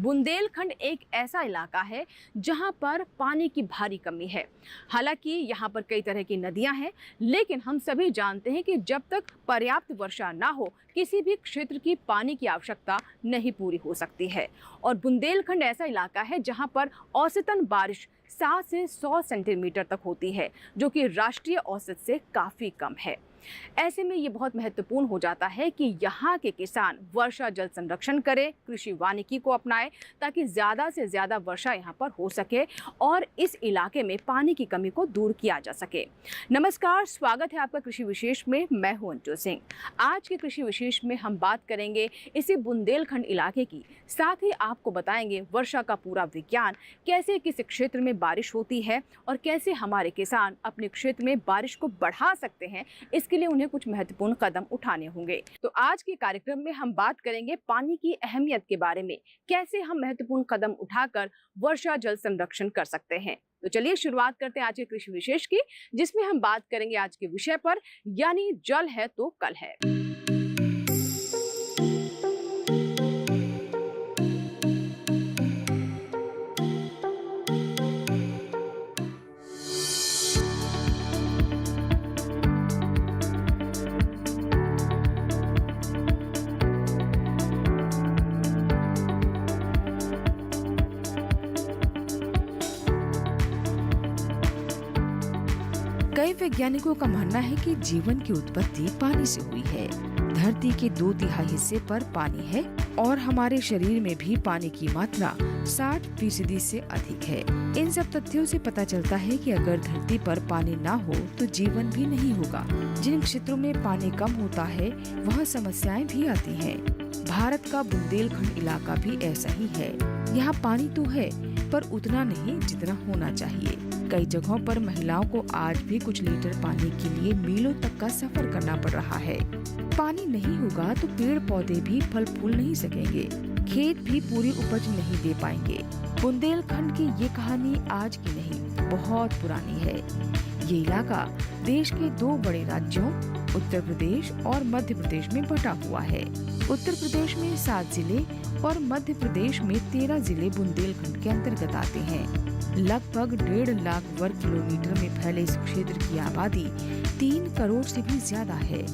बुंदेलखंड एक ऐसा इलाका है जहां पर पानी की भारी कमी है। हालांकि यहां पर कई तरह की नदियां हैं, लेकिन हम सभी जानते हैं कि जब तक पर्याप्त वर्षा ना हो किसी भी क्षेत्र की पानी की आवश्यकता नहीं पूरी हो सकती है। और बुंदेलखंड ऐसा इलाका है जहां पर औसतन बारिश 60 से 100 सेंटीमीटर तक होती है, जो कि राष्ट्रीय औसत से काफ़ी कम है। ऐसे में ये बहुत महत्वपूर्ण हो जाता है कि यहाँ के किसान वर्षा जल संरक्षण करें, कृषि वानिकी को अपनाएं, ताकि ज़्यादा से ज़्यादा वर्षा यहाँ पर हो सके और इस इलाके में पानी की कमी को दूर किया जा सके। नमस्कार, स्वागत है आपका कृषि विशेष में। मैं हूं अंजू सिंह। आज के कृषि विशेष में हम बात करेंगे इसी बुंदेलखंड इलाके की, साथ ही आपको बताएंगे वर्षा का पूरा विज्ञान, कैसे किस क्षेत्र में बारिश होती है और कैसे हमारे किसान अपने क्षेत्र में बारिश को बढ़ा सकते हैं। इसके लिए उन्हें कुछ महत्वपूर्ण कदम उठाने होंगे। तो आज के कार्यक्रम में हम बात करेंगे पानी की अहमियत के बारे में, कैसे हम महत्वपूर्ण कदम उठाकर वर्षा जल संरक्षण कर सकते हैं। तो चलिए शुरुआत करते हैं आज के कृषि विशेष की, जिसमें हम बात करेंगे आज के विषय पर, यानी जल है तो कल है। कई वैज्ञानिकों का मानना है कि जीवन की उत्पत्ति पानी से हुई है। धरती के 2/3 हिस्से पर पानी है और हमारे शरीर में भी पानी की मात्रा 60% से अधिक है। इन सब तथ्यों से पता चलता है कि अगर धरती पर पानी ना हो तो जीवन भी नहीं होगा। जिन क्षेत्रों में पानी कम होता है वहाँ समस्याएं भी आती हैं। भारत का बुंदेलखंड इलाका भी ऐसा ही है। यहाँ पानी तो है पर उतना नहीं जितना होना चाहिए। कई जगहों पर महिलाओं को आज भी कुछ लीटर पानी के लिए मीलों तक का सफर करना पड़ रहा है। पानी नहीं होगा तो पेड़ पौधे भी फल फूल नहीं सकेंगे, खेत भी पूरी उपज नहीं दे पाएंगे। बुंदेलखंड की ये कहानी आज की नहीं, बहुत पुरानी है। ये इलाका देश के 2 बड़े राज्यों उत्तर प्रदेश और मध्य प्रदेश में बटा हुआ है। उत्तर प्रदेश में 7 जिले और मध्य प्रदेश में 13 जिले बुंदेलखंड के अंतर्गत आते हैं। लगभग 1.5 लाख वर्ग किलोमीटर में फैले इस क्षेत्र की आबादी 3 करोड़ से भी ज्यादा है।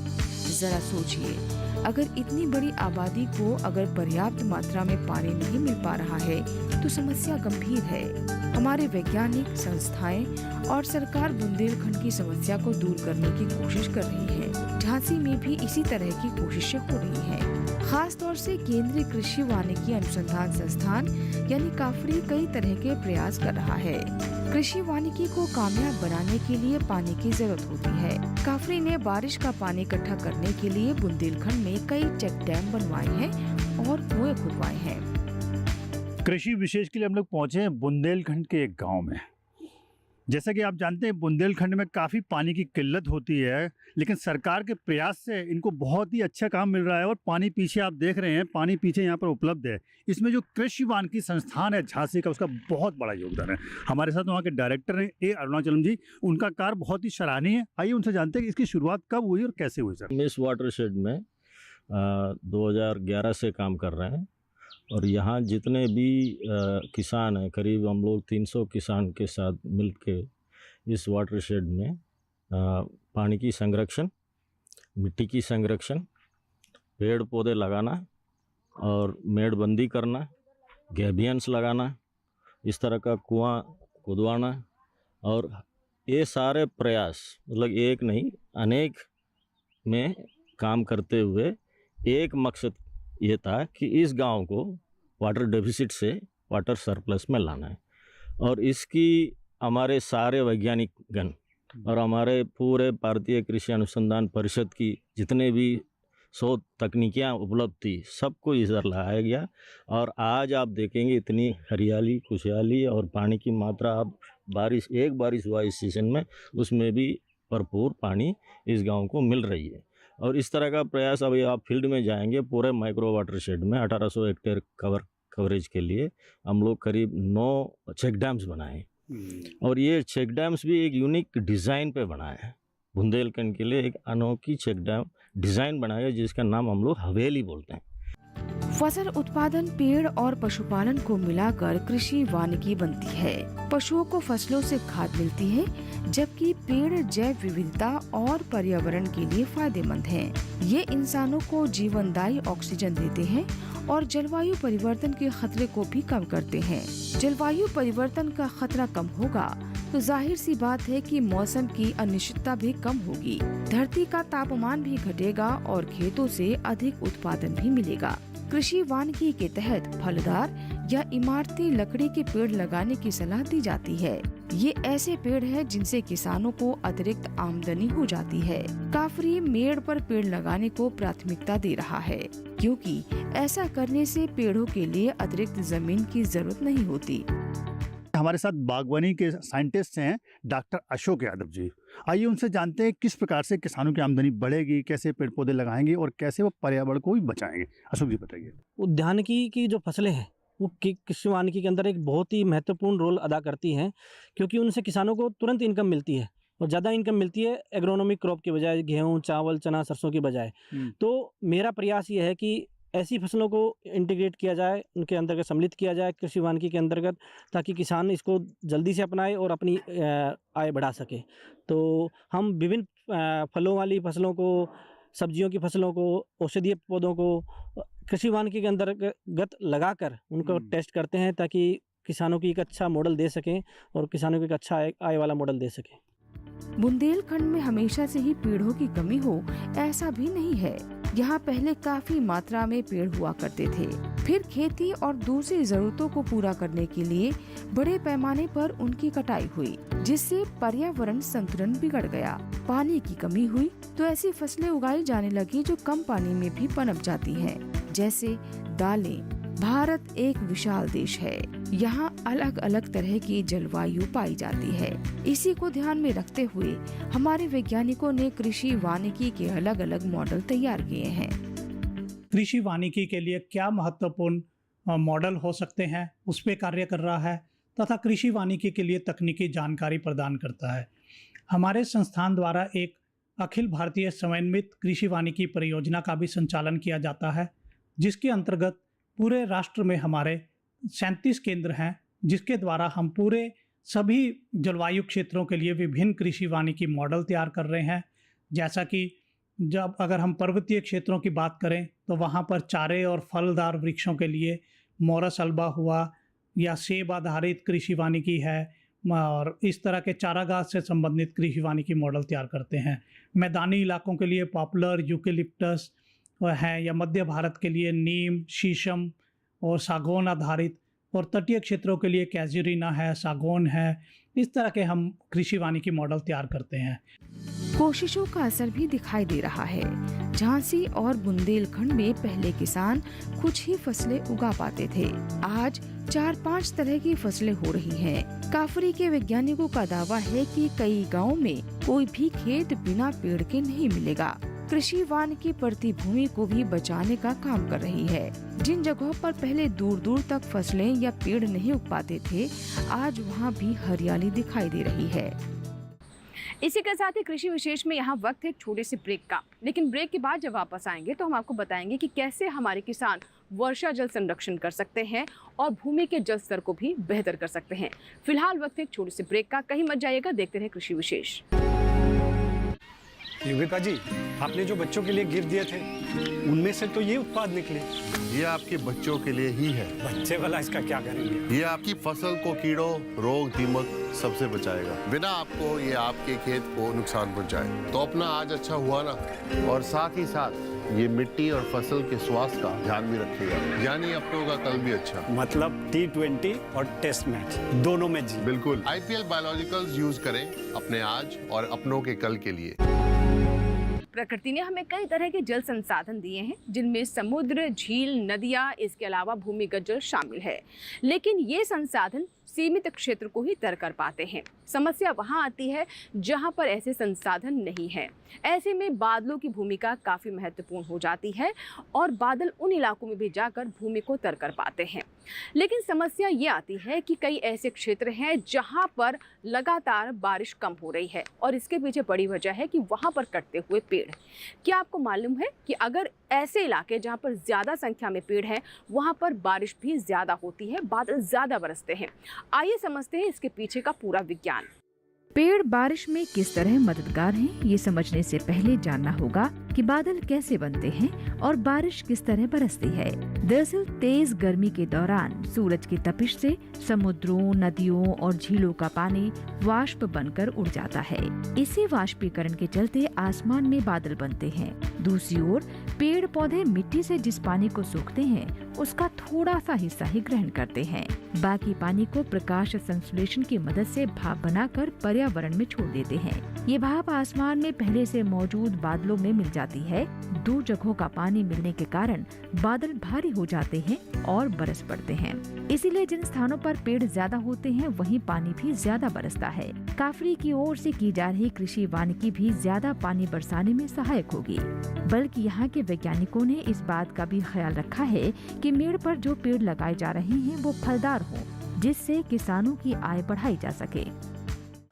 जरा सोचिए, अगर इतनी बड़ी आबादी को अगर पर्याप्त मात्रा में पानी नहीं मिल पा रहा है तो समस्या गंभीर है। हमारे वैज्ञानिक संस्थाएं और सरकार बुंदेलखंड की समस्या को दूर करने की कोशिश कर रही है। झांसी में भी इसी तरह की कोशिशें हो रही हैं। खास तौर से केंद्रीय कृषि वानिकी अनुसंधान संस्थान यानी काफरी कई तरह के प्रयास कर रहा है। कृषि वानिकी को कामयाब बनाने के लिए पानी की जरूरत होती है। काफरी ने बारिश का पानी इकट्ठा करने के लिए बुंदेलखंड में कई चेक डैम बनवाए हैं और कुएं खुदवाए हैं। कृषि विशेष के लिए हम लोग पहुंचे हैं बुंदेलखंड के एक गांव में। जैसा कि आप जानते हैं बुंदेलखंड में काफ़ी पानी की किल्लत होती है, लेकिन सरकार के प्रयास से इनको बहुत ही अच्छा काम मिल रहा है। और पानी पीछे आप देख रहे हैं, पानी पीछे यहाँ पर उपलब्ध है। इसमें जो कृषि वानिकी संस्थान है झांसी का, उसका बहुत बड़ा योगदान है। हमारे साथ वहाँ के डायरेक्टर हैं ए अरुणाचलम जी। उनका कार्य बहुत ही सराहनीय है। आइए उनसे जानते हैं कि इसकी शुरुआत कब हुई और कैसे हुई। सर, इस वाटरशेड में 2011 से काम कर रहे हैं और यहाँ जितने भी किसान हैं, करीब हम लोग 300 किसान के साथ मिलके इस वाटरशेड में पानी की संरक्षण, मिट्टी की संरक्षण, पेड़ पौधे लगाना और मेड़बंदी करना, गैबियंस लगाना, इस तरह का कुआं खुदवाना, और ये सारे प्रयास मतलब एक नहीं अनेक में काम करते हुए एक मकसद ये था कि इस गांव को वाटर डेफिसिट से वाटर सरप्लस में लाना है। और इसकी हमारे सारे वैज्ञानिक गण और हमारे पूरे भारतीय कृषि अनुसंधान परिषद की जितने भी शोध तकनीकियाँ उपलब्ध थी, सबको इधर लाया गया। और आज आप देखेंगे इतनी हरियाली, खुशहाली और पानी की मात्रा, अब एक बारिश हुआ इस सीजन में, उसमें भी भरपूर पानी इस गांव को मिल रही है। और इस तरह का प्रयास अभी आप फील्ड में जाएंगे, पूरे माइक्रो वाटरशेड में 1800 हेक्टेयर कवरेज के लिए हम लोग करीब 9 चेक डैम्स बनाए। और ये चेक डैम्स भी एक यूनिक डिज़ाइन पे बनाए हैं। बुंदेलखंड के लिए एक अनोखी चेक डैम डिज़ाइन बनाया जिसका नाम हम लोग हवेली बोलते हैं। फसल उत्पादन पेड़ और पशुपालन को मिलाकर कृषि वानिकी बनती है। पशुओं को फसलों से खाद मिलती है, जबकि पेड़ जैव विविधता और पर्यावरण के लिए फायदेमंद हैं। ये इंसानों को जीवनदायी ऑक्सीजन देते हैं और जलवायु परिवर्तन के खतरे को भी कम करते हैं। जलवायु परिवर्तन का खतरा कम होगा तो जाहिर सी बात है कि मौसम की अनिश्चितता भी कम होगी, धरती का तापमान भी घटेगा और खेतों से अधिक उत्पादन भी मिलेगा। कृषि वानिकी के तहत फलदार या इमारती लकड़ी के पेड़ लगाने की सलाह दी जाती है। ये ऐसे पेड़ हैं जिनसे किसानों को अतिरिक्त आमदनी हो जाती है। काफरी मेड़ पर पेड़ लगाने को प्राथमिकता दे रहा है, क्योंकि ऐसा करने से पेड़ों के लिए अतिरिक्त जमीन की जरूरत नहीं होती। हमारे साथ बागवानी के साइंटिस्ट हैं डॉक्टर अशोक यादव जी। आइए उनसे जानते हैं किस प्रकार से किसानों की आमदनी बढ़ेगी, कैसे पेड़ पौधे लगाएंगे और कैसे वो पर्यावरण को भी बचाएंगे। अशोक जी बताइए। उद्यानिकी की जो फसलें हैं वो कृषि वानिकी के अंदर एक बहुत ही महत्वपूर्ण रोल अदा करती हैं, क्योंकि उनसे किसानों को तुरंत इनकम मिलती है और ज़्यादा इनकम मिलती है एग्रोनॉमिक क्रॉप के बजाय, गेहूँ, चावल, चना, सरसों की बजाय। तो मेरा प्रयास ये है कि ऐसी फसलों को इंटीग्रेट किया जाए, उनके अंतर्गत सम्मिलित किया जाए कृषि वानिकी के अंतर्गत, ताकि किसान इसको जल्दी से अपनाए और अपनी आय बढ़ा सके। तो हम विभिन्न फलों वाली फसलों को, सब्जियों की फसलों को, औषधीय पौधों को कृषि वानिकी के अंतर्गत लगाकर उनको टेस्ट करते हैं, ताकि किसानों की एक अच्छा मॉडल दे सकें और किसानों को एक अच्छा आय वाला मॉडल दे सकें। बुंदेलखंड में हमेशा से ही पेड़ों की कमी हो ऐसा भी नहीं है। यहाँ पहले काफी मात्रा में पेड़ हुआ करते थे, फिर खेती और दूसरी जरूरतों को पूरा करने के लिए बड़े पैमाने पर उनकी कटाई हुई, जिससे पर्यावरण संतुलन बिगड़ गया। पानी की कमी हुई तो ऐसी फसलें उगाई जाने लगी जो कम पानी में भी पनप जाती हैं, जैसे दालें। भारत एक विशाल देश है, यहाँ अलग अलग तरह की जलवायु पाई जाती है। इसी को ध्यान में रखते हुए हमारे वैज्ञानिकों ने कृषि वानिकी के अलग अलग मॉडल तैयार किए हैं। कृषि वानिकी के लिए क्या महत्वपूर्ण मॉडल हो सकते हैं, उस पर कार्य कर रहा है तथा कृषि वानिकी के लिए तकनीकी जानकारी प्रदान करता है। हमारे संस्थान द्वारा एक अखिल भारतीय समन्वित कृषि वानिकी परियोजना का भी संचालन किया जाता है, जिसके अंतर्गत पूरे राष्ट्र में हमारे 37 केंद्र हैं, जिसके द्वारा हम पूरे सभी जलवायु क्षेत्रों के लिए विभिन्न कृषि वानिकी मॉडल तैयार कर रहे हैं। जैसा कि जब अगर हम पर्वतीय क्षेत्रों की बात करें तो वहाँ पर चारे और फलदार वृक्षों के लिए मोरस अल्बा हुआ या सेब आधारित कृषि वानिकी है, और इस तरह के चारागाह से संबंधित कृषि वानिकी मॉडल तैयार करते हैं। मैदानी इलाकों के लिए पॉपुलर, यूकेलिप्टस है, या मध्य भारत के लिए नीम, शीशम और सागौन आधारित, और तटीय क्षेत्रों के लिए कैजुरीना है, सागौन है। इस तरह के हम कृषि वानिकी मॉडल तैयार करते हैं। कोशिशों का असर भी दिखाई दे रहा है। झांसी और बुंदेलखंड में पहले किसान कुछ ही फसलें उगा पाते थे, आज 4-5 तरह की फसलें हो रही हैं। काफरी के वैज्ञानिकों का दावा है कि कई गांवों में कोई भी खेत बिना पेड़ के नहीं मिलेगा। कृषि वानिकी पड़ती भूमि को भी बचाने का काम कर रही है। जिन जगहों पर पहले दूर दूर तक फसलें या पेड़ नहीं उग पाते थे, आज वहाँ भी हरियाली दिखाई दे रही है। इसी के साथ ही कृषि विशेष में यहाँ वक्त है एक छोटे से ब्रेक का, लेकिन ब्रेक के बाद जब वापस आएंगे तो हम आपको बताएंगे कि कैसे हमारे किसान वर्षा जल संरक्षण कर सकते हैं और भूमि के जल स्तर को भी बेहतर कर सकते हैं। फिलहाल वक्त है एक छोटे से ब्रेक का, कहीं मत जाइएगा, देखते रहे कृषि विशेष। युविका जी, आपने जो बच्चों के लिए गिफ्ट दिए थे उनमें से तो ये उत्पाद निकले। ये आपके बच्चों के लिए ही है। बच्चे वाला इसका क्या करेंगे? ये आपकी फसल को कीड़ों, रोग, दीमक सबसे बचाएगा, बिना आपको ये आपके खेत को नुकसान पहुंचाए। तो अपना आज अच्छा हुआ ना, और साथ ही साथ ये मिट्टी और फसल के स्वास्थ्य का ध्यान भी रखेगा, यानी अपनों का कल भी अच्छा। मतलब T20 और टेस्ट मैच दोनों में जी। बिल्कुल। IPL बायोलॉजिकल्स यूज करें अपने आज और अपनों के कल के लिए। प्रकृति ने हमें कई तरह के जल संसाधन दिए हैं, जिनमें समुद्र, झील, नदियाँ, इसके अलावा भूमिगत जल शामिल है। लेकिन ये संसाधन सीमित क्षेत्र को ही तर कर पाते हैं। समस्या वहाँ आती है जहाँ पर ऐसे संसाधन नहीं है। ऐसे में बादलों की भूमिका काफ़ी महत्वपूर्ण हो जाती है और बादल उन इलाकों में भी जाकर भूमि को तर कर पाते हैं। लेकिन समस्या ये आती है कि कई ऐसे क्षेत्र हैं जहां पर लगातार बारिश कम हो रही है और इसके पीछे बड़ी वजह है कि वहां पर कटते हुए पेड़। क्या आपको मालूम है कि अगर ऐसे इलाके जहां पर ज़्यादा संख्या में पेड़ हैं वहां पर बारिश भी ज़्यादा होती है, बादल ज़्यादा बरसते हैं। आइए समझते हैं इसके पीछे का पूरा विज्ञान। पेड़ बारिश में किस तरह मददगार हैं, ये समझने से पहले जानना होगा कि बादल कैसे बनते हैं और बारिश किस तरह बरसती है। दरअसल तेज गर्मी के दौरान सूरज की तपिश से समुद्रों, नदियों और झीलों का पानी वाष्प बनकर उड़ जाता है। इसी वाष्पीकरण के चलते आसमान में बादल बनते हैं। दूसरी ओर पेड़ पौधे मिट्टी से जिस पानी को सोखते हैं उसका थोड़ा सा हिस्सा ही ग्रहण करते हैं। बाकी पानी को प्रकाश संश्लेषण की मदद से भाप बनाकर पर्यावरण में छोड़ देते हैं। ये भाप आसमान में पहले से मौजूद बादलों में मिल जाती है। दो जगहों का पानी मिलने के कारण बादल भारी हो जाते हैं और बरस पड़ते हैं। इसीलिए जिन स्थानों पर पेड़ ज्यादा होते हैं वहीं पानी भी ज्यादा बरसता है। काफरी की ओर से की जा रही कृषि वानिकी भी ज्यादा पानी बरसाने में सहायक होगी। बल्कि यहाँ के वैज्ञानिकों ने इस बात का भी ख्याल रखा है कि मेड़ पर जो पेड़ लगाए जा रहे हैं वो फलदार हों, जिससे किसानों की आय बढ़ाई जा सके।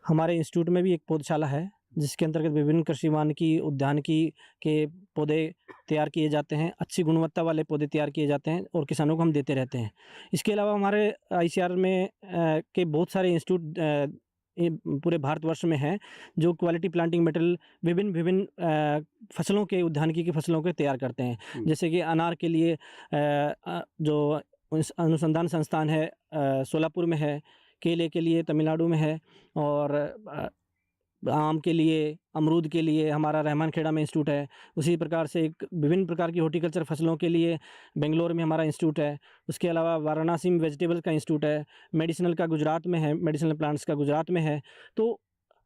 हमारे इंस्टीट्यूट में भी एक पौधशाला है जिसके अंतर्गत विभिन्न कृषि वानिकी उद्यानिकी के पौधे तैयार किए जाते हैं। अच्छी गुणवत्ता वाले पौधे तैयार किए जाते हैं और किसानों को हम देते रहते हैं। इसके अलावा हमारे ICR में के बहुत सारे इंस्टीट्यूट पूरे भारतवर्ष में हैं जो क्वालिटी प्लांटिंग मटेरियल विभिन्न फसलों के उद्यानिकी की फसलों के तैयार करते हैं। जैसे कि अनार के लिए जो अनुसंधान संस्थान है सोलापुर में है, केले के लिए तमिलनाडु में है और आम के लिए, अमरूद के लिए हमारा रहमानखेड़ा में इंस्टीट्यूट है। उसी प्रकार से एक विभिन्न प्रकार की हॉर्टिकल्चर फसलों के लिए बेंगलोर में हमारा इंस्टीट्यूट है। उसके अलावा वाराणसी में वेजिटेबल्स का इंस्टीट्यूट है। मेडिसिनल का गुजरात में है, मेडिसिनल प्लांट्स का गुजरात में है। तो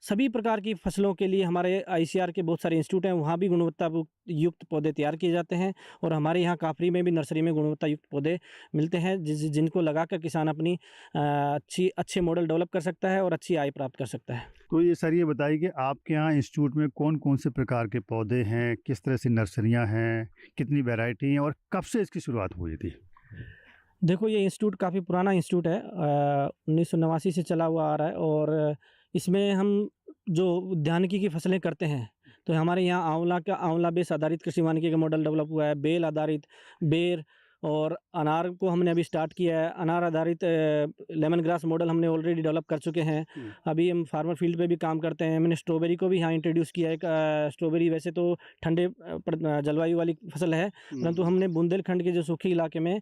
सभी प्रकार की फसलों के लिए हमारे ICR के बहुत सारे इंस्टीट्यूट हैं, वहाँ भी गुणवत्ता युक्त पौधे तैयार किए जाते हैं। और हमारे यहाँ काफरी में भी नर्सरी में गुणवत्ता युक्त पौधे मिलते हैं जिनको लगाकर किसान अपनी अच्छे मॉडल डेवलप कर सकता है और अच्छी आय प्राप्त कर सकता है। तो ये सर ये बताइए कि आपके यहाँ इंस्टीट्यूट में कौन कौन से प्रकार के पौधे हैं, किस तरह से नर्सरियाँ हैं, कितनी वैरायटी हैं और कब से इसकी शुरुआत हुई थी? देखो, ये इंस्टीट्यूट काफ़ी पुराना इंस्टीट्यूट है, 1989 से चला हुआ आ रहा है। और इसमें हम जो उद्यानिकी की फसलें करते हैं तो हमारे यहाँ आंवला बेस आधारित कृषि वानिकी का मॉडल डेवलप हुआ है। बेल आधारित, बेर और अनार को हमने अभी स्टार्ट किया है। अनार आधारित लेमन ग्रास मॉडल हमने ऑलरेडी डेवलप कर चुके हैं। अभी हम फार्मर फील्ड पे भी काम करते हैं। मैंने स्ट्रॉबेरी को भी यहाँ इंट्रोड्यूस किया है। स्ट्रॉबेरी वैसे तो ठंडे जलवायु वाली फसल है, परंतु हमने बुंदेलखंड के जो सूखी इलाके में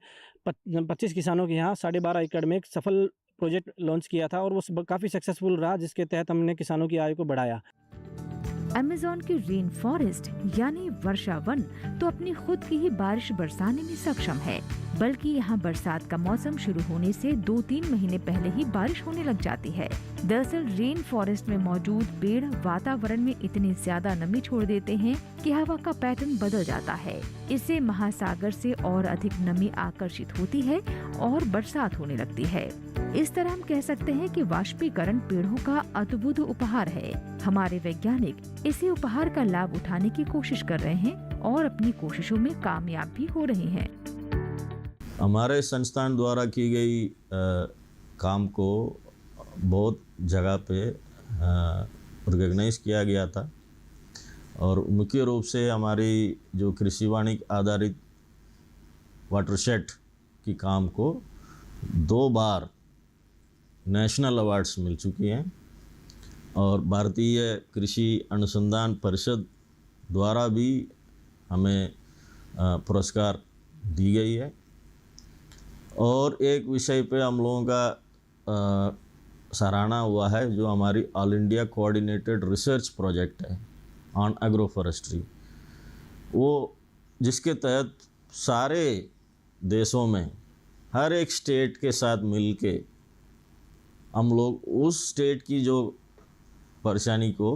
25 किसानों के यहाँ 12.5 एकड़ में एक सफल प्रोजेक्ट लॉन्च किया था और वो काफ़ी सक्सेसफुल रहा, जिसके तहत हमने किसानों की आय को बढ़ाया। अमेज़न की रेन फॉरेस्ट यानी वर्षा वन तो अपनी खुद की ही बारिश बरसाने में सक्षम है, बल्कि यहाँ बरसात का मौसम शुरू होने से 2-3 महीने पहले ही बारिश होने लग जाती है। दरअसल रेन फॉरेस्ट में मौजूद पेड़ वातावरण में इतनी ज्यादा नमी छोड़ देते हैं कि हवा का पैटर्न बदल जाता है। इससे महासागर से और अधिक नमी आकर्षित होती है और बरसात होने लगती है। इस तरह हम कह सकते हैं कि वाष्पीकरण पेड़ों का अद्भुत उपहार है। हमारे वैज्ञानिक इसी उपहार का लाभ उठाने की कोशिश कर रहे हैं और अपनी कोशिशों में कामयाब भी हो रहे हैं। हमारे संस्थान द्वारा की गई काम को बहुत जगह पे रिकग्नाइज किया गया था और मुख्य रूप से हमारी जो कृषि वानिकी आधारित वाटरशेड की काम को 2 बार नेशनल अवार्ड्स मिल चुकी हैं और भारतीय कृषि अनुसंधान परिषद द्वारा भी हमें पुरस्कार दी गई है। और एक विषय पे हम लोगों का सराहना हुआ है, जो हमारी all India coordinated research project है ऑन एग्रो फॉरेस्ट्री, वो जिसके तहत सारे देशों में हर एक स्टेट के साथ मिलके हम लोग उस स्टेट की जो परेशानी को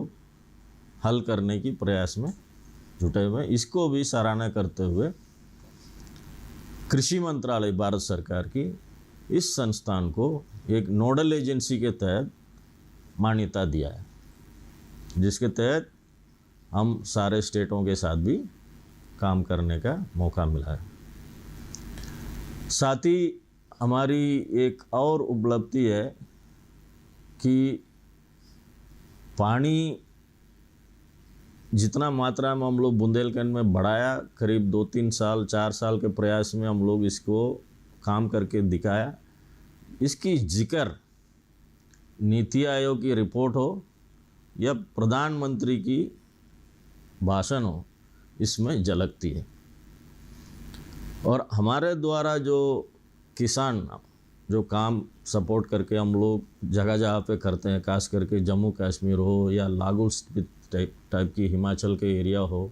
हल करने की प्रयास में जुटे हुए। इसको भी सराहना करते हुए कृषि मंत्रालय भारत सरकार की इस संस्थान को एक नोडल एजेंसी के तहत मान्यता दिया है, जिसके तहत हम सारे स्टेटों के साथ भी काम करने का मौका मिला है। साथ ही हमारी एक और उपलब्धि है कि पानी जितना मात्रा में हम लोग बुंदेलखंड में बढ़ाया, करीब 2-3 साल 4 साल के प्रयास में हम लोग इसको काम करके दिखाया। इसकी जिक्र नीति आयोग की रिपोर्ट हो या प्रधानमंत्री की भाषण हो, इसमें झलकती है। और हमारे द्वारा जो किसान जो काम सपोर्ट करके हम लोग जगह जगह पे करते हैं, खास करके जम्मू कश्मीर हो या लागोल टाइप की हिमाचल के एरिया हो,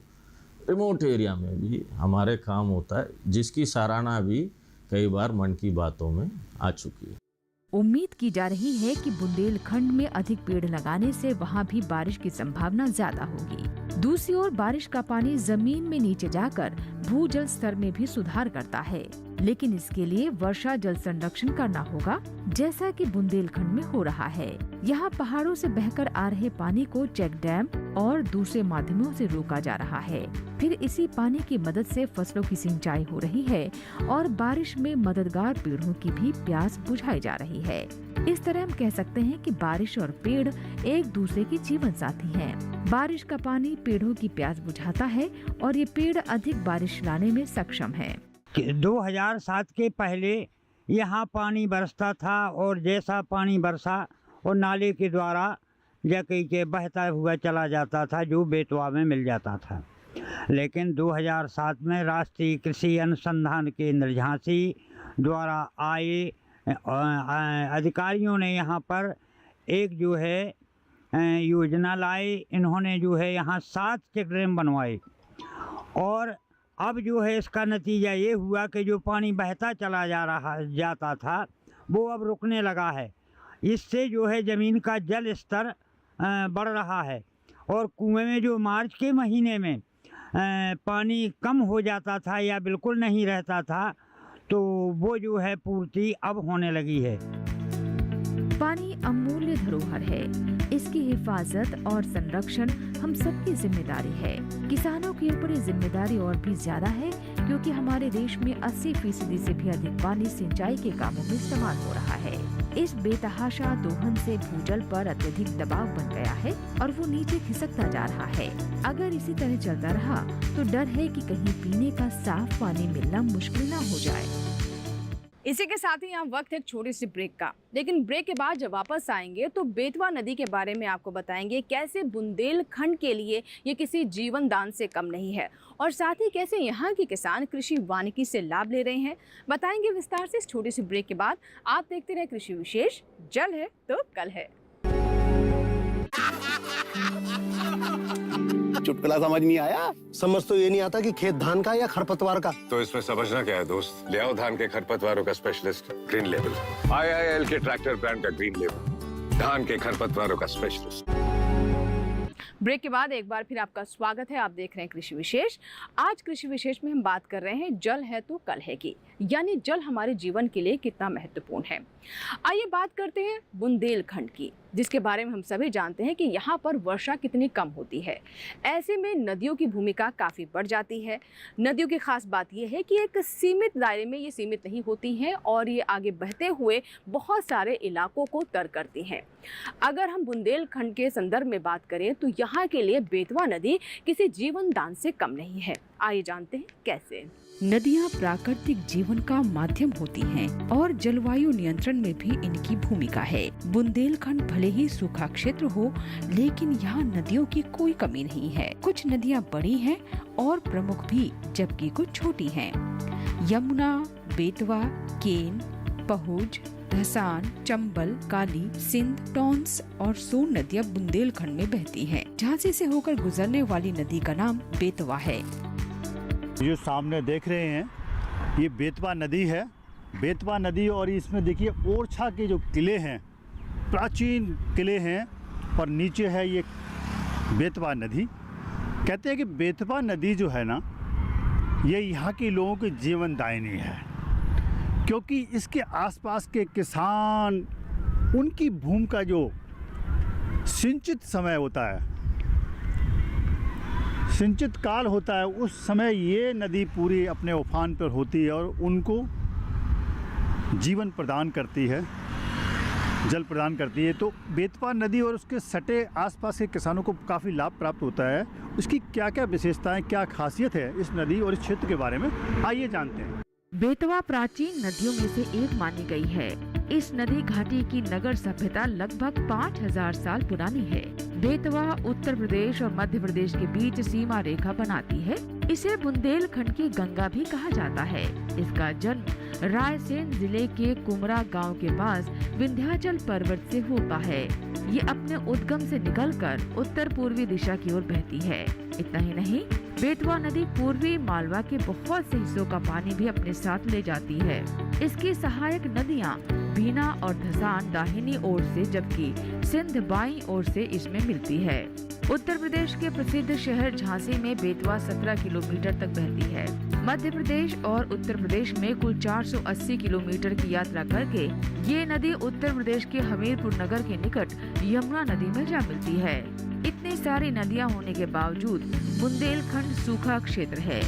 रिमोट एरिया में भी हमारे काम होता है, जिसकी सराहना भी कई बार मन की बातों में आ चुकी है। उम्मीद की जा रही है कि बुंदेलखंड में अधिक पेड़ लगाने से वहाँ भी बारिश की संभावना ज्यादा होगी। दूसरी ओर बारिश का पानी जमीन में नीचे जाकर भूजल स्तर में भी सुधार करता है, लेकिन इसके लिए वर्षा जल संरक्षण करना होगा, जैसा कि बुंदेलखंड में हो रहा है। यहाँ पहाड़ों से बहकर आ रहे पानी को चेक डैम और दूसरे माध्यमों से रोका जा रहा है। फिर इसी पानी की मदद से फसलों की सिंचाई हो रही है और बारिश में मददगार पेड़ों की भी प्यास बुझाई जा रही है। इस तरह हम कह सकते हैं कि बारिश और पेड़ एक दूसरे के जीवन साथी हैं। बारिश का पानी पेड़ों की प्यास बुझाता है और ये पेड़ अधिक बारिश लाने में सक्षम है। 2007 के पहले यहाँ पानी बरसता था और जैसा पानी बरसा और नाले के द्वारा जकई के बहता हुआ चला जाता था, जो बेतवा में मिल जाता था। लेकिन 2007 में राष्ट्रीय कृषि अनुसंधान केंद्र झांसी द्वारा आए अधिकारियों ने यहाँ पर एक जो है योजना लाई। इन्होंने जो है यहाँ 7 चेक डैम बनवाए और अब जो है इसका नतीजा ये हुआ कि जो पानी बहता चला जाता था वो अब रुकने लगा है। इससे जो है ज़मीन का जल स्तर बढ़ रहा है और कुएं में जो मार्च के महीने में पानी कम हो जाता था या बिल्कुल नहीं रहता था, तो वो जो है पूर्ति अब होने लगी है। पानी अमूल्य धरोहर है, इसकी हिफाजत और संरक्षण हम सबकी जिम्मेदारी है। किसानों के ऊपर ये जिम्मेदारी और भी ज्यादा है, क्योंकि हमारे देश में 80% से भी अधिक पानी सिंचाई के कामों में इस्तेमाल हो रहा है। इस बेतहाशा दोहन से भूजल पर अत्यधिक दबाव बन गया है और वो नीचे खिसकता जा रहा है। अगर इसी तरह चलता रहा तो डर है कि कहीं पीने का साफ पानी मिलना मुश्किल न हो जाए। इसी के साथ ही यहाँ वक्त है एक छोटी सी ब्रेक का, लेकिन ब्रेक के बाद जब वापस आएंगे तो बेतवा नदी के बारे में आपको बताएंगे कैसे बुंदेलखंड के लिए ये किसी जीवन दान से कम नहीं है और साथ ही कैसे यहाँ के किसान कृषि वानिकी से लाभ ले रहे हैं। बताएंगे विस्तार से इस छोटी सी ब्रेक के बाद। आप देखते रहे कृषि विशेष, जल है तो कल है। चुटकुला समझ नहीं आया? समझ तो ये नहीं आता कि खेत धान का या खरपतवार का। तो इसमें समझना क्या है दोस्त, ले आओ धान के खरपतवारों का स्पेशलिस्ट ग्रीन लेवल, IIL के ट्रैक्टर ब्रांड का ग्रीन लेवल, धान के खरपतवारों का स्पेशलिस्ट। ब्रेक के बाद एक बार फिर आपका स्वागत है। आप देख रहे हैं कृषि विशेष। आज कृषि विशेष में हम बात कर रहे हैं जल है तो कल है की, यानी जल हमारे जीवन के लिए कितना महत्वपूर्ण है। आइए बात करते हैं बुंदेलखंड की, जिसके बारे में हम सभी जानते हैं कि यहाँ पर वर्षा कितनी कम होती है। ऐसे में नदियों की भूमिका काफ़ी बढ़ जाती है। नदियों की खास बात यह है कि एक सीमित दायरे में ये सीमित नहीं होती हैं और ये आगे बहते हुए बहुत सारे इलाकों को तर करती हैं। अगर हम बुंदेलखंड के संदर्भ में बात करें तो यहाँ के लिए बेतवा नदी किसी जीवन दान से कम नहीं है। आइए जानते हैं कैसे। नदियाँ प्राकृतिक जीवन का माध्यम होती हैं और जलवायु नियंत्रण में भी इनकी भूमिका है। बुंदेलखंड भले ही सूखा क्षेत्र हो, लेकिन यहाँ नदियों की कोई कमी नहीं है। कुछ नदियाँ बड़ी हैं और प्रमुख भी, जबकि कुछ छोटी हैं। यमुना, बेतवा, केन, पहुज, धसान, चंबल, काली, सिंध, टॉन्स और सोन नदियाँ बुंदेलखंड में बहती हैं। झांसी से होकर गुजरने वाली नदी का नाम बेतवा है। जो सामने देख रहे हैं ये बेतवा नदी है। बेतवा नदी, और इसमें देखिए ओरछा के जो किले हैं, प्राचीन किले हैं, और नीचे है ये बेतवा नदी। कहते हैं कि बेतवा नदी जो है ना, ये यहाँ के लोगों की जीवनदायिनी है, क्योंकि इसके आसपास के किसान, उनकी भूमि का जो सिंचित समय होता है, सिंचित काल होता है, उस समय ये नदी पूरी अपने उफान पर होती है और उनको जीवन प्रदान करती है, जल प्रदान करती है। तो बेतवा नदी और उसके सटे आसपास के किसानों को काफ़ी लाभ प्राप्त होता है। उसकी क्या क्या विशेषताएं, क्या खासियत है इस नदी और इस क्षेत्र के बारे में, आइए जानते हैं। बेतवा प्राचीन नदियों में से एक मानी गई है। इस नदी घाटी की नगर सभ्यता लगभग 5000 साल पुरानी है। बेतवा उत्तर प्रदेश और मध्य प्रदेश के बीच सीमा रेखा बनाती है। इसे बुंदेलखंड की गंगा भी कहा जाता है। इसका जन्म रायसेन जिले के कुमरा गांव के पास विंध्याचल पर्वत से होता है। ये अपने उद्गम से निकलकर उत्तर पूर्वी दिशा की ओर बहती है। इतना ही नहीं, बेतवा नदी पूर्वी मालवा के बहुत से हिस्सों का पानी भी अपने साथ ले जाती है। इसकी सहायक नदियां बीना और धसान दाहिनी ओर से, जबकि सिंध बाईं ओर से इसमें मिलती है। उत्तर प्रदेश के प्रसिद्ध शहर झांसी में बेतवा 17 किलोमीटर तक बहती है। मध्य प्रदेश और उत्तर प्रदेश में कुल 480 किलोमीटर की यात्रा करके ये नदी उत्तर प्रदेश के हमीरपुर नगर के निकट यमुना नदी में जा मिलती है। इतनी सारी नदियां होने के बावजूद बुंदेलखंड सूखा क्षेत्र है,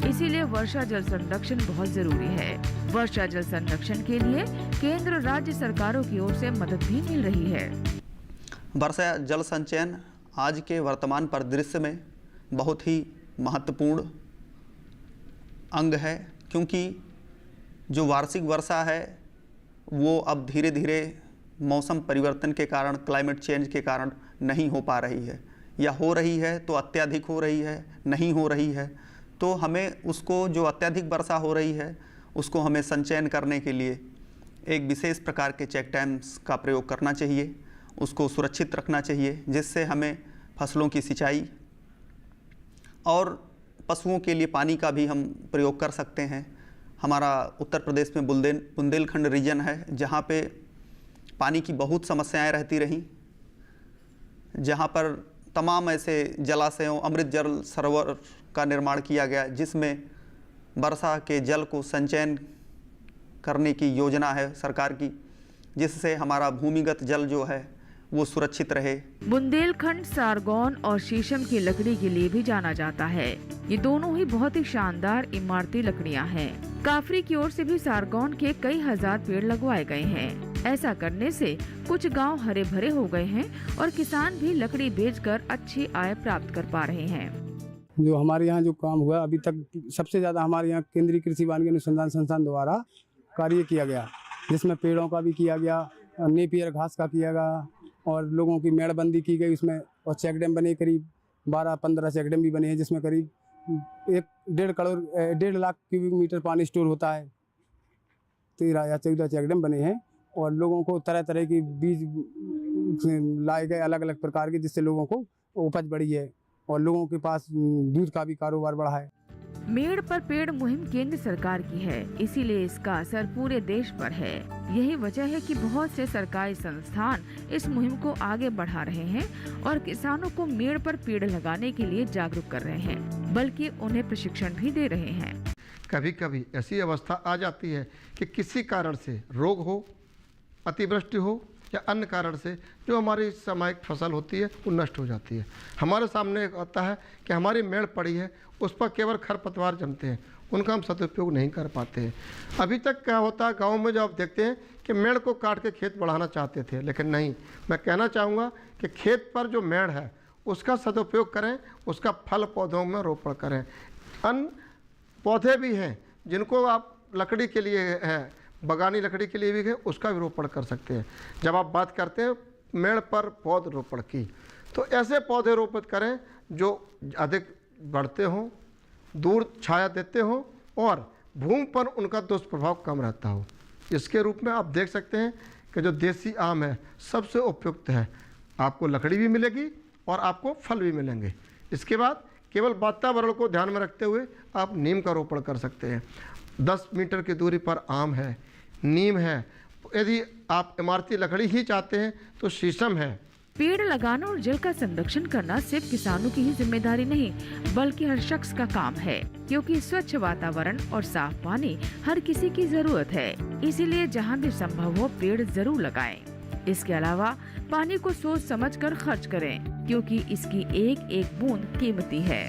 इसीलिए वर्षा जल संरक्षण बहुत जरूरी है। वर्षा जल संरक्षण के लिए केंद्र राज्य सरकारों की ओर से मदद भी मिल रही है। वर्षा जल संचयन आज के वर्तमान परिदृश्य में बहुत ही महत्वपूर्ण अंग है, क्योंकि जो वार्षिक वर्षा है वो अब धीरे धीरे मौसम परिवर्तन के कारण, क्लाइमेट चेंज के कारण नहीं हो पा रही है, या हो रही है तो अत्यधिक हो रही है, नहीं हो रही है। तो हमें उसको, जो अत्यधिक वर्षा हो रही है उसको हमें संचयन करने के लिए एक विशेष प्रकार के चेक डैम्स का प्रयोग करना चाहिए, उसको सुरक्षित रखना चाहिए, जिससे हमें फसलों की सिंचाई और पशुओं के लिए पानी का भी हम प्रयोग कर सकते हैं। हमारा उत्तर प्रदेश में बुंदेलखंड रीजन है, जहाँ पे पानी की बहुत समस्याएं रहती रहीं, जहाँ पर तमाम ऐसे जलाशयों, अमृत जल सरोवर का निर्माण किया गया, जिसमें वर्षा के जल को संचयन करने की योजना है सरकार की, जिससे हमारा भूमिगत जल जो है वो सुरक्षित रहे। बुंदेलखंड सारगौन और शीशम की लकड़ी के लिए भी जाना जाता है। ये दोनों ही बहुत ही शानदार इमारती लकड़ियां हैं। काफरी की ओर से भी सारगौन के कई हजार पेड़ लगवाए गए हैं। ऐसा करने से कुछ गांव हरे भरे हो गए हैं और किसान भी लकड़ी बेचकर अच्छी आय प्राप्त कर पा रहे हैं। जो हमारे यहाँ जो काम हुआ अभी तक, सबसे ज़्यादा हमारे यहाँ केंद्रीय कृषि वानिकी अनुसंधान संस्थान द्वारा कार्य किया गया, जिसमें पेड़ों का भी किया गया, नेपियर घास का किया गया और लोगों की मेड़बंदी की गई उसमें, और चेक डैम बने, करीब 12-15 चेक डैम भी बने हैं, जिसमें करीब 1.5 लाख क्यूबिक मीटर पानी स्टोर होता है। 13 या 14 चेक डैम बने हैं और लोगों को तरह तरह की बीज लाए गए अलग अलग प्रकार के, जिससे लोगों को उपज बढ़ी है और लोगों के पास दूध का भी कारोबार बढ़ा है। मेड़ पर पेड़ मुहिम केंद्र सरकार की है, इसीलिए इसका असर पूरे देश पर है। यही वजह है कि बहुत से सरकारी संस्थान इस मुहिम को आगे बढ़ा रहे हैं और किसानों को मेड़ पर पेड़ लगाने के लिए जागरूक कर रहे हैं, बल्कि उन्हें प्रशिक्षण भी दे रहे हैं। कभी कभी ऐसी अवस्था आ जाती है कि किसी कारण से रोग हो, अतिवृष्टि हो या अन्य कारण से जो हमारी सामयिक फसल होती है वो नष्ट हो जाती है। हमारे सामने आता है कि हमारी मेड़ पड़ी है, उस पर केवल खरपतवार जमते हैं, उनका हम सदुपयोग नहीं कर पाते हैं। अभी तक क्या होता है गाँव में, जो आप देखते हैं कि मेड़ को काट के खेत बढ़ाना चाहते थे, लेकिन नहीं। मैं कहना चाहूँगा कि खेत पर जो मेड़ है उसका सदुपयोग करें, उसका फल पौधों में रोपण करें। अन्य पौधे भी हैं जिनको आप लकड़ी के लिए है, बगानी लकड़ी के लिए भी है, उसका भी रोपण कर सकते हैं। जब आप बात करते हैं मेड़ पर पौध रोपण की, तो ऐसे पौधे रोपित करें जो अधिक बढ़ते हों, दूर छाया देते हों और भूमि पर उनका दुष्प्रभाव कम रहता हो। इसके रूप में आप देख सकते हैं कि जो देसी आम है सबसे उपयुक्त है, आपको लकड़ी भी मिलेगी और आपको फल भी मिलेंगे। इसके बाद केवल वातावरण को ध्यान में रखते हुए आप नीम का रोपण कर सकते हैं। 10 मीटर की दूरी पर आम है, नीम है। यदि आप इमारती लकड़ी ही चाहते हैं तो शीशम है। पेड़ लगाना और जल का संरक्षण करना सिर्फ किसानों की ही जिम्मेदारी नहीं, बल्कि हर शख्स का काम है, क्योंकि स्वच्छ वातावरण और साफ पानी हर किसी की जरूरत है। इसीलिए जहाँ भी संभव हो पेड़ जरूर लगाएं। इसके अलावा पानी को सोच समझकर खर्च करें, क्योंकि इसकी एक एक बूंद कीमती है।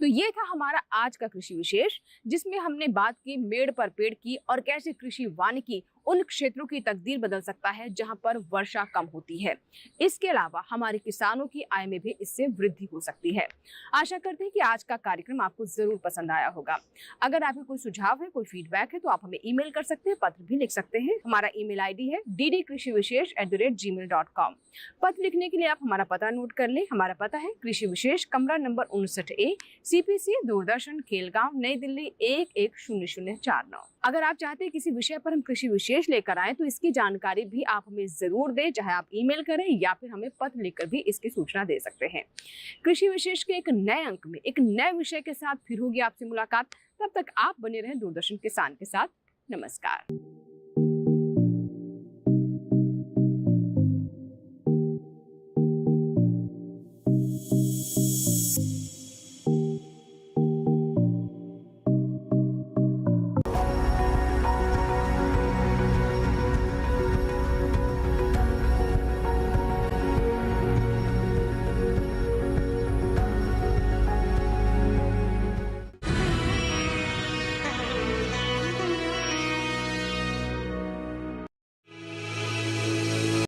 तो ये था हमारा आज का कृषि विशेष, जिसमें हमने बात की मेड़ पर पेड़ की और कैसे कृषि वानिकी उन क्षेत्रों की तकदीर बदल सकता है जहां पर वर्षा कम होती है। इसके अलावा हमारे किसानों की आय में भी इससे वृद्धि हो सकती है। आशा करते हैं कि आज का कार्यक्रम आपको जरूर पसंद आया होगा। अगर आपके कोई सुझाव है, कोई फीडबैक है, तो आप हमें ईमेल कर सकते हैं, पत्र भी लिख सकते हैं। हमारा ईमेल आईडी है ddkrishivishesh@gmail.com। पत्र लिखने के लिए आप हमारा पता नोट कर लें। हमारा पता है कृषि विशेष, कमरा number 59A, CPC, Doordarshan, Khelgaon, नई दिल्ली 110049। अगर आप चाहते हैं किसी विषय पर हम कृषि विशेष लेकर आए तो इसकी जानकारी भी आप हमें जरूर दें, चाहे आप ईमेल करें या फिर हमें पत्र लिखकर भी इसकी सूचना दे सकते हैं। कृषि विशेष के एक नए अंक में एक नए विषय के साथ फिर होगी आपसे मुलाकात। तब तक आप बने रहें दूरदर्शन किसान के साथ। नमस्कार।